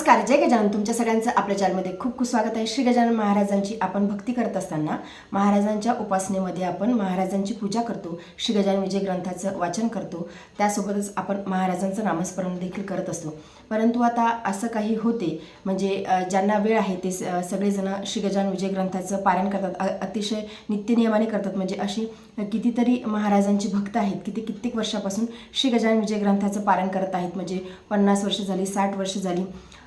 नमस्कार, जय गजानन. तुमच्या सगळ्यांचं आपल्या चॅनलमध्ये खूप खूप स्वागत आहे. श्री गजानन महाराजांची आपण भक्ती करत असताना महाराजांच्या उपासनेमध्ये आपण महाराजांची पूजा करतो, श्री गजानन विजय ग्रंथाचं वाचन करतो, त्यासोबतच आपण महाराजांचं नामस्मरण देखील करत असतो. परंतु आता असं काही होते, म्हणजे ज्यांना वेळ आहे ते सगळेजण श्री गजानन विजय ग्रंथाचं पारायण करतात, अतिशय नित्यनियमाने करतात. म्हणजे अशी कितीतरी महाराजांची भक्त आहेत की ते कित्येक वर्षापासून श्री गजानन विजय ग्रंथाचं पारायण करत आहेत. म्हणजे 50 वर्ष झाली, 60 वर्ष झाली.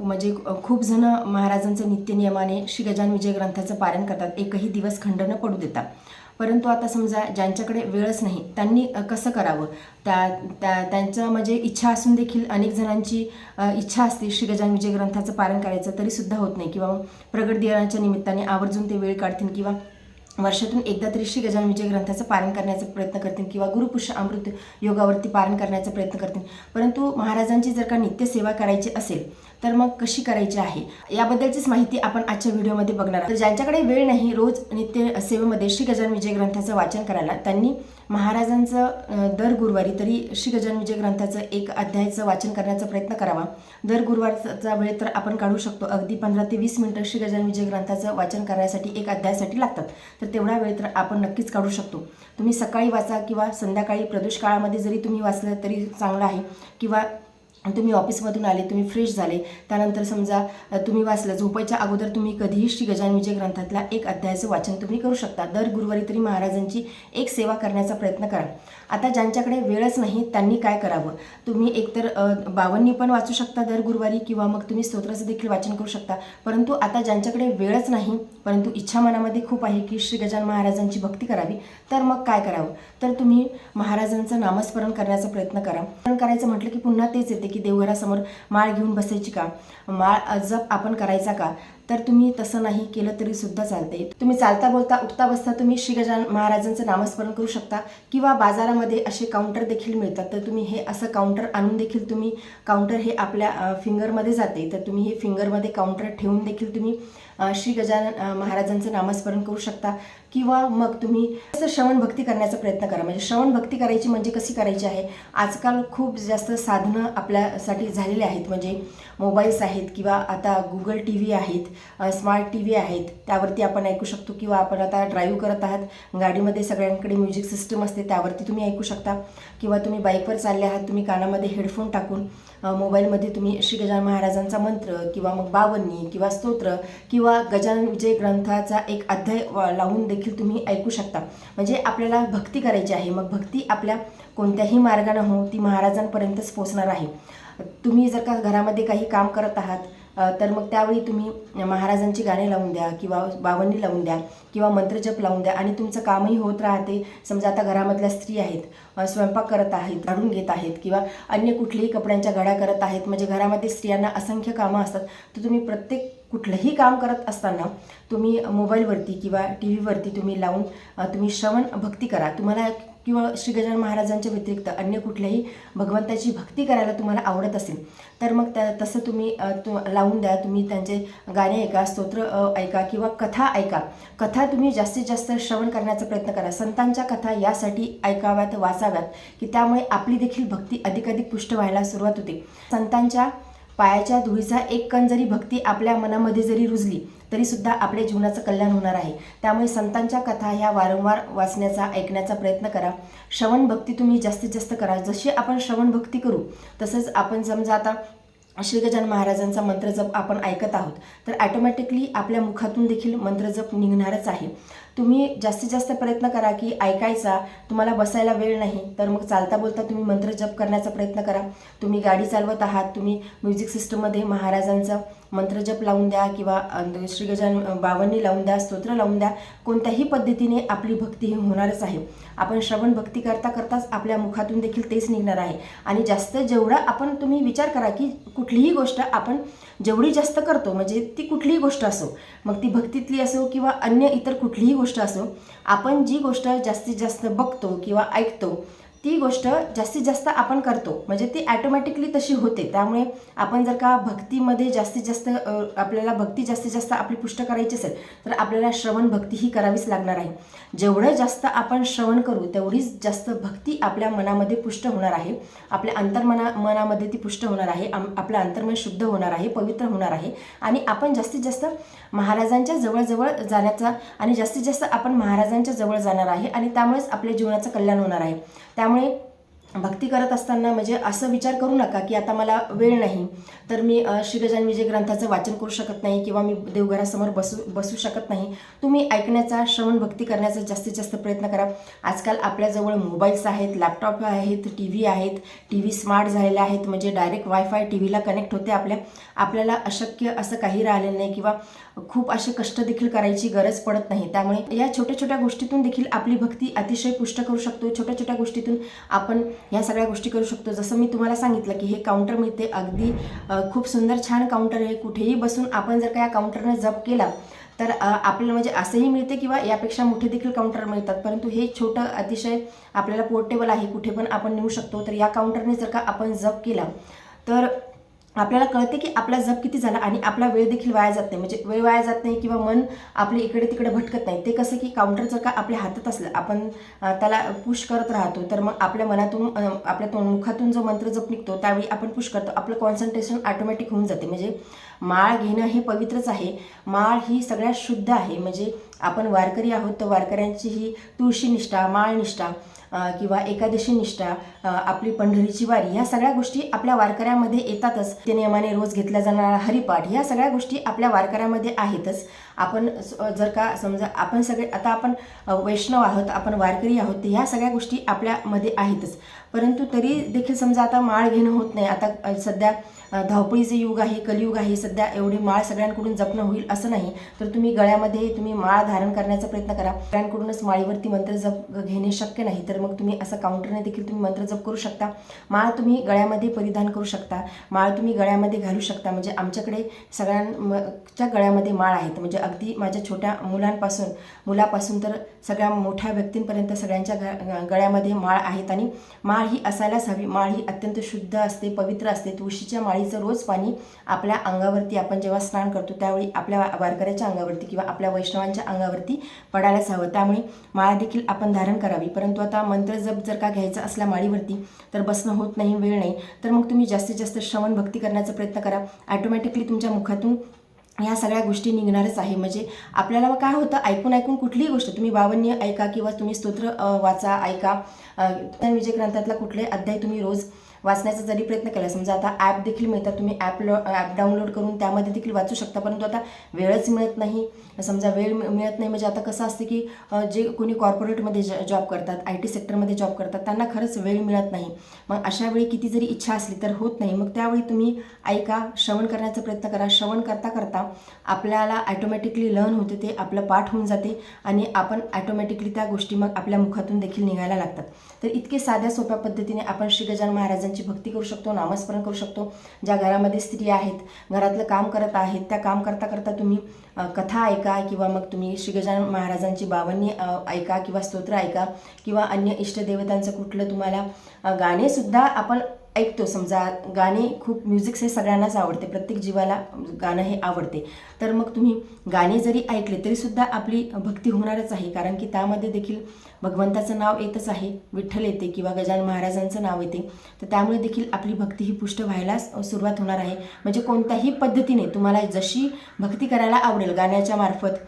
म्हणजे खूप जण महाराजांचं नित्यनियमाने श्री गजानन विजय ग्रंथाचं पारायण करतात, एकही दिवस खंड न पडू देतात. परंतु आता समजा ज्यांच्याकडे वेळच नाही त्यांनी कसं करावं? त्यांचं म्हणजे इच्छा असून देखील अनेक जणांची इच्छा असते श्री गजानन विजय ग्रंथाचं पारायण करायचं, तरीसुद्धा होत नाही. किंवा प्रगट दिनाच्या निमित्ताने आवर्जून ते वेळ काढतील किंवा वर्षातून एकदा तरी श्री गजानन विजय ग्रंथाचं पारायण करण्याचा प्रयत्न करतील किंवा गुरुपुष्य अमृत योगावरती पारायण करण्याचा प्रयत्न करतील. परंतु महाराजांची जर का नित्यसेवा करायची असेल तर मग कशी करायची आहे याबद्दलचीच माहिती आपण आजच्या व्हिडिओमध्ये बघणार आहोत. तर ज्यांच्याकडे वेळ नाही रोज नित्य सेवेमध्ये श्री गजानन विजय ग्रंथाचं वाचन करायला, त्यांनी महाराजांचं दर गुरुवारी तरी श्री गजानन विजय ग्रंथाचं एक अध्यायाचं वाचन करण्याचा प्रयत्न करावा. दर गुरुवारचा वेळ तर आपण काढू शकतो. अगदी 15 ते 20 मिनिटं श्री गजानन विजय ग्रंथाचं वाचन करण्यासाठी एक अध्यायासाठी लागतात. तर तेवढा वेळ तर आपण नक्कीच काढू शकतो. तुम्ही सकाळी वाचा किंवा संध्याकाळी प्रदोष काळामध्ये जरी तुम्ही वाचलं तरी चांगलं आहे. किंवा तुम्ही ऑफिसमधून आले, तुम्ही फ्रेश झाले, त्यानंतर समजा तुम्ही वाचलं, झोपायच्या अगोदर तुम्ही कधीही श्री गजानन विजय ग्रंथातला एक अध्यायाचं वाचन तुम्ही करू शकता. दर गुरुवारी तरी महाराजांची एक सेवा करण्याचा प्रयत्न करा. आता ज्यांच्याकडे वेळच नाही त्यांनी काय करावं? तुम्ही एकतर 52 पण वाचू शकता दर गुरुवारी किंवा मग तुम्ही स्तोत्राचं देखील वाचन करू शकता. परंतु आता ज्यांच्याकडे वेळच नाही परंतु इच्छा मनामध्ये खूप आहे की श्री गजानन महाराजांची भक्ती करावी, तर मग काय करावं? तर तुम्ही महाराजांचं नामस्मरण करण्याचा प्रयत्न करा. करायचं म्हटलं की पुन्हा तेच येते की देवघरासमोर माळ घेऊन बसायची का, माळ जप आपण करायचा का? तर तुम्ही तसं नाही केलं तरी सुद्धा चालते. तुम्ही चालता बोलता उठता बसता तुम्ही श्री गजानन महाराजांचं नामस्मरण करू शकता. किंवा बाजारामध्ये असे काउंटर देखील मिळतात, तर तुम्ही हे असं काउंटर आणून देखील तुम्ही काउंटर हे आपल्या फिंगरमध्ये जाते, तर तुम्ही हे फिंगरमध्ये काउंटर ठेवून देखील तुम्ही श्री गजानन महाराजांचं नामस्मरण करू शकता. किंवा मग तुम्ही असं श्रवण भक्ती करण्याचा प्रयत्न करा. म्हणजे श्रवण भक्ती करायची म्हणजे कशी करायची आहे? आजकाल खूप जास्त साधनं आपल्यासाठी झालेली आहेत. म्हणजे मोबाईल्स आहेत किंवा आता गुगल टी व्ही आहेत, स्मार्ट टी व्ही आहेत, त्यावरती आपण ऐकू शकतो. किंवा आपण आता ड्राईव्ह करत आहात, गाडीमध्ये सगळ्यांकडे म्युझिक सिस्टम असते, त्यावरती तुम्ही ऐकू शकता. किंवा तुम्ही बाईकवर चालले आहात, तुम्ही कानामध्ये हेडफोन टाकून मोबाईलमध्ये तुम्ही श्री गजानन महाराजांचा मंत्र किंवा मग 52 किंवा स्तोत्र किंवा गजानन विजय ग्रंथाचा एक अध्याय लावून देखील तुम्ही ऐकू शकता. म्हणजे आपल्याला भक्ती करायची आहे. मग भक्ती आपल्या कोणत्याही मार्गाने हो ती महाराजांपर्यंतच पोचणार आहे. तुम्ही जर का घरामध्ये काही काम करत आहात तर मग त्यावेळी तुम्ही महाराजांची गाणी लावून द्या किंवा 52 लावून द्या किंवा मंत्रजप लावून द्या आणि तुमचं कामही होत राहते. समजा आता घरामधल्या स्त्री आहेत, स्वयंपाक करत आहेत, झाडून घेत आहेत किंवा अन्य कुठल्याही कपड्यांच्या घड्या करत आहेत. म्हणजे घरामध्ये स्त्रियांना असंख्य कामं असतात. तर तुम्ही प्रत्येक कुठलंही काम करत असताना तुम्ही मोबाईलवरती किंवा टी व्हीवरती तुम्ही लावून तुम्ही श्रवण भक्ती करा. तुम्हाला किंवा श्री गजानन महाराजांच्या व्यतिरिक्त अन्य कुठल्याही भगवंताची भक्ती करायला तुम्हाला आवडत असेल तर मग तसं तुम्ही लावून द्या. तुम्ही त्यांचे गाणे ऐका, स्तोत्र ऐका किंवा कथा ऐका. कथा तुम्ही जास्तीत जास्त श्रवण करण्याचा प्रयत्न करा. संतांच्या कथा यासाठी ऐकाव्यात, वाचाव्यात की त्यामुळे आपली देखील भक्ती अधिकाधिक पुष्ट व्हायला सुरुवात होते. संतांच्या पायाच्या धुळीचा एक कण जरी भक्ती आपल्या मनामध्ये जरी रुजली तरी सुद्धा आपल्या जीवनाचं कल्याण होणार आहे. त्यामुळे संतांच्या कथा ह्या वारंवार वाचण्याचा, ऐकण्याचा प्रयत्न करा. श्रवण भक्ती तुम्ही जास्तीत जास्त करा. जशी आपण श्रवण भक्ती करू तसंच आपण समजा आता श्री गजानन महाराजांचा मंत्रजप आपण ऐकत आहोत तर ॲटोमॅटिकली आपल्या मुखातून देखील मंत्रजप निघणारच आहे. तुम्ही जास्तीत जास्त प्रयत्न करा की ऐकायचा. तुम्हाला बसायला वेळ नाही तर मग चालता बोलता तुम्ही मंत्रजप करण्याचा प्रयत्न करा. तुम्ही गाडी चालवत आहात, तुम्ही म्युझिक सिस्टममध्ये महाराजांचा मंत्रजप लावून द्या किंवा श्री गजानन 52 लावून द्या, स्तोत्र लावून द्या. कोणत्याही पद्धतीने आपली भक्ती ही होणारच आहे. आपण श्रवण भक्ती करता करताच आपल्या मुखातून देखील तेच निघणार आहे. आणि जास्त जेवढा आपण तुम्ही विचार करा की कुठलीही गोष्ट आपण जेवढी जास्त करतो, म्हणजे ती कुठलीही गोष्ट असो, मग ती भक्तीतली असो किंवा अन्य इतर कुठलीही गोष्ट असो, आपण जी गोष्ट जास्तीत जास्त बघतो किंवा ऐकतो ती गोष्ट जास्तीत जास्त आपण करतो, म्हणजे ती ॲटोमॅटिकली तशी होते. त्यामुळे आपण जर का भक्तीमध्ये जास्तीत जास्त आपल्याला भक्ती जास्तीत जास्त आपली पुष्ट करायची असेल तर आपल्याला श्रवण भक्ती ही करावीच लागणार आहे. जेवढं जास्त आपण श्रवण करू तेवढीच जास्त भक्ती आपल्या मनामध्ये पुष्ट होणार आहे, आपल्या मनामध्ये ती पुष्ट होणार आहे, आपलं अंतर्मन शुद्ध होणार आहे, पवित्र होणार आहे आणि आपण जास्तीत जास्त महाराजांच्या जवळ जाण्याचा आणि जास्तीत जास्त आपण महाराजांच्या जवळ जाणार आहे आणि त्यामुळेच आपल्या जीवनाचं कल्याण होणार आहे. त्यामुळे भक्ती करत असताना म्हणजे असं विचार करू नका की आता मला वेळ नाही तर मी श्री गजानन विजय ग्रंथाचं वाचन करू शकत नाही किंवा मी देवघरासमोर बसू शकत नाही. तुम्ही ऐकण्याचा, श्रवण भक्ती करण्याचा जास्तीत जास्त प्रयत्न करा. आजकाल आपल्याजवळ मोबाईल्स आहेत, लॅपटॉप आहेत, टी व्ही स्मार्ट झालेले आहेत, म्हणजे डायरेक्ट वायफाय टी व्हीला कनेक्ट होते. आपल्याला अशक्य असं काही राहिलेलं नाही किंवा खूप असे कष्ट देखील करायची गरज पडत नाही. त्यामुळे या छोट्या छोट्या गोष्टीतून देखील आपली भक्ती अतिशय पुष्ट करू शकतो. छोट्या छोट्या गोष्टीतून आपण ह्या सगळ्या गोष्टी करू शकतो. जसं मी तुम्हाला सांगितलं की हे काउंटर मिळते, अगदी खूप सुंदर छान काउंटर आहे. कुठेही बसून आपण जर का या काउंटरने जप केला तर आपल्याला म्हणजे असंही मिळते किंवा यापेक्षा मोठे देखील काउंटर मिळतात, परंतु हे छोटं अतिशय आपल्याला पोर्टेबल आहे, कुठे पण आपण नेऊ शकतो. तर या काउंटरने जर का आपण जप केला तर आपल्याला कळते की आपला जप किती झाला आणि आपला वेळ देखील वाया जात नाही, म्हणजे वेळ वाया जात नाही किंवा मन आपले इकडे तिकडे भटकत नाही. ते कसं की काउंटर जर का आपल्या हातात असलं, आपण त्याला पुश करत राहतो तर मग आपल्या मनातून आपल्या मुखातून जो मंत्र जप निघतो त्यावेळी आपण पुश करतो, आपलं कॉन्सन्ट्रेशन ऑटोमॅटिक होऊन जाते. म्हणजे माळ घेणं हे पवित्रच आहे, माळ ही सगळ्यात शुद्ध आहे. म्हणजे आपण वारकरी आहोत तर वारकऱ्यांची ही तुळशी निष्ठा, माळ निष्ठा किंवा एकादशी निष्ठा, आपली पंढरीची वारी, ह्या सगळ्या गोष्टी आपल्या वारकऱ्यामध्ये येतातच. ते नियमाने रोज घेतला जाणारा हरिपाठ, ह्या सगळ्या गोष्टी आपल्या वारकऱ्यामध्ये आहेतच. आपण जर का समजा आपण सगळे आता आपण वैष्णव आहोत, आपण वारकरी आहोत, तर ह्या सगळ्या गोष्टी आपल्यामध्ये आहेतच. परंतु तरी देखील समजा आता माळ घेणं होत नाही, आता सध्या धावपळीचे युग आहे, कलियुग आहे, सध्या एवढी माळ सगळ्यांकडून जपणं होईल असं नाही, तर तुम्ही गळ्यामध्ये तुम्ही माळ धारण करण्याचा प्रयत्न करा. सगळ्यांकडूनच माळीवरती मंत्र जप घेणे शक्य नाही, तर मग तुम्ही असं काउंटरने देखील तुम्ही मंत्र जप करू शकता. माळ तुम्ही गळ्यामध्ये परिधान करू शकता, माळ तुम्ही गळ्यामध्ये घालू शकता. म्हणजे आमच्याकडे सगळ्यांच्या गळ्यामध्ये माळ आहेत, म्हणजे अगदी माझ्या छोट्या मुलापासून तर सगळ्या मोठ्या व्यक्तींपर्यंत सगळ्यांच्या गळ्यामध्ये माळ आहेत. आणि माळ ही असायलाच हवी. माळ ही अत्यंत शुद्ध असते, पवित्र असते. तुळशीच्या माळीचं रोज पाणी आपल्या अंगावरती आपण जेव्हा स्नान करतो त्यावेळी आपल्या वारकऱ्याच्या अंगावरती किंवा आपल्या वैष्णवांच्या अंगावरती पडायलाच हवं. त्यामुळे माळ देखील आपण धारण करावी. परंतु आता मंत्र जप जर का घ्यायचा असला माळीवरती तर बसणं होत नाही, वेळ नाही, तर मग तुम्ही जास्तीत जास्त श्रवण भक्ती करण्याचा प्रयत्न करा. ऑटोमॅटिकली तुमच्या मुखातून ह्या सगळ्या गोष्टी निघणारच आहे. म्हणजे आपल्याला काय होतं, ऐकून कुठलीही गोष्ट तुम्ही 52 ऐका किंवा तुम्ही स्तोत्र वाचा, ऐका. विजय ग्रंथातला कुठले अध्याय तुम्ही रोज वाचण्याचा जरी प्रयत्न केला, समजा आता ॲप देखील मिळतात, तुम्ही ॲप डाउनलोड करून त्यामध्ये देखील वाचू शकता. परंतु आता वेळच मिळत नाही. समजा वेळ मिळत नाही म्हणजे आता कसं असते की जे कोणी कॉर्पोरेटमध्ये जॉब करतात, IT सेक्टरमध्ये जॉब करतात, त्यांना खरंच वेळ मिळत नाही. मग अशा वेळी किती जरी इच्छा असली तर होत नाही. मग त्यावेळी तुम्ही ऐका, श्रवण करण्याचा प्रयत्न करा. श्रवण करता करता आपल्याला ॲटोमॅटिकली लर्न होते, ते आपलं पाठ होऊन जाते आणि आपण ॲटोमॅटिकली त्या गोष्टी मग आपल्या मुखातून देखील निघायला लागतात. तर इतके साध्या सोप्या पद्धतीने आपण श्री गजानन महाराजांची भक्ती करू शकतो, नामस्मरण करू शकतो. ज्या घरामध्ये स्त्रिया आहेत, घरातलं काम करत आहेत, त्या काम करता करता तुम्ही कथा ऐका किंवा मग तुम्ही श्री गजानन महाराजांची 52 ऐका किंवा स्तोत्र ऐका किंवा अन्य इष्टदेवतांचं कुठलं तुम्हाला गाणेसुद्धा आपण ऐकतो. समजा गाणे खूप म्युझिक हे सगळ्यांनाच आवडते, प्रत्येक जीवाला गाणं हे आवडते. तर मग तुम्ही गाणे जरी ऐकले तरीसुद्धा आपली भक्ती होणारच आहे, कारण की त्यामध्ये देखील भगवंताचं नाव येतच आहे, विठ्ठल येते किंवा गजानन महाराजांचं नाव येते. तर त्यामुळे देखील आपली भक्ती ही पुष्ट व्हायला सुरुवात होणार आहे. म्हणजे कोणत्याही पद्धतीने तुम्हाला जशी भक्ती करायला आवडेल, गाण्याच्या मार्फत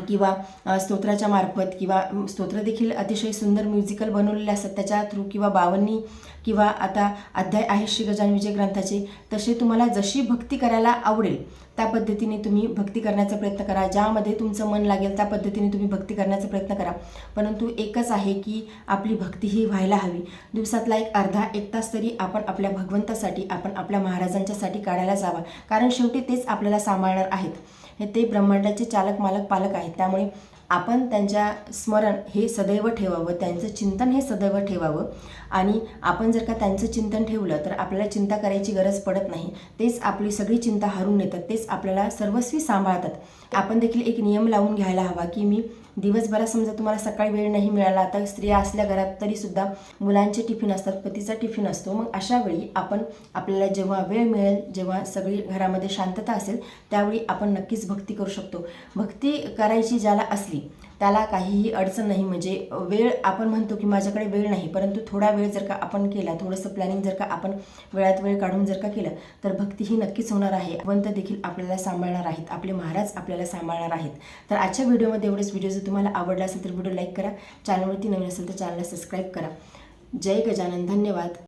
किंवा स्तोत्राच्या मार्फत, किंवा स्तोत्र देखील अतिशय सुंदर म्युझिकल बनवलेले असतात त्याच्या थ्रू, किंवा 52 किंवा आता अध्याय आहे श्री गजानन विजय ग्रंथाचे, तसे तुम्हाला जशी भक्ती करायला आवडेल त्या पद्धतीने तुम्ही भक्ती करण्याचा प्रयत्न करा. ज्यामध्ये तुमचं मन लागेल त्या पद्धतीने तुम्ही भक्ती करण्याचा प्रयत्न करा. परंतु एकच आहे की आपली भक्ती ही व्हायला हवी. दिवसातला एक अर्धा एक तास तरी आपण आपल्या भगवंतासाठी, आपण आपल्या महाराजांच्यासाठी काढायलाच हवा, कारण शेवटी तेच आपल्याला सांभाळणार आहेत. ते ब्रह्मांडाचे चालक, मालक, पालक आहेत. त्यामुळे आपण त्यांच्या स्मरण हे सदैव ठेवावं, त्यांचं चिंतन हे सदैव ठेवावं. आणि आपण जर का त्यांचं चिंतन ठेवलं तर आपल्याला चिंता करायची गरज पडत नाही. तेच आपली सगळी चिंता हरून नेतात, तेच आपल्याला सर्वस्वी सांभाळतात. आपण देखील एक नियम लावून घ्यायला हवा की मी दिवसभरात समजा तुम्हाला सकाळी वेळ नाही मिळाला, आता स्त्रिया असल्या घरात तरीसुद्धा मुलांचे टिफिन असतात, पतीचा टिफिन असतो, मग अशा वेळी आपण आपल्याला जेव्हा वेळ मिळेल, जेव्हा सगळी घरामध्ये शांतता असेल, त्यावेळी आपण नक्कीच भक्ती करू शकतो. भक्ती करायची ज्याला असली त्याला काहीही अडचण नाही. म्हणजे वेळ आपण म्हणतो की माझ्याकडे वेळ नाही, परंतु थोडा वेळ जर का आपण केला, थोडंसं प्लॅनिंग जर का आपण वेळात वेळ काढून जर का केलं, तर भक्ती ही नक्कीच होणार आहे. भगवंत देखील आपल्याला सांभाळणार आहेत, आपले महाराज आपल्याला सांभाळणार आहेत. तर आजच्या व्हिडिओमध्ये एवढेच. व्हिडिओ जर तुम्हाला आवडला असेल तर व्हिडिओ लाईक करा, चॅनलवरती नवीन असेल तर चॅनलला सबस्क्राईब करा. जय गजानन. धन्यवाद.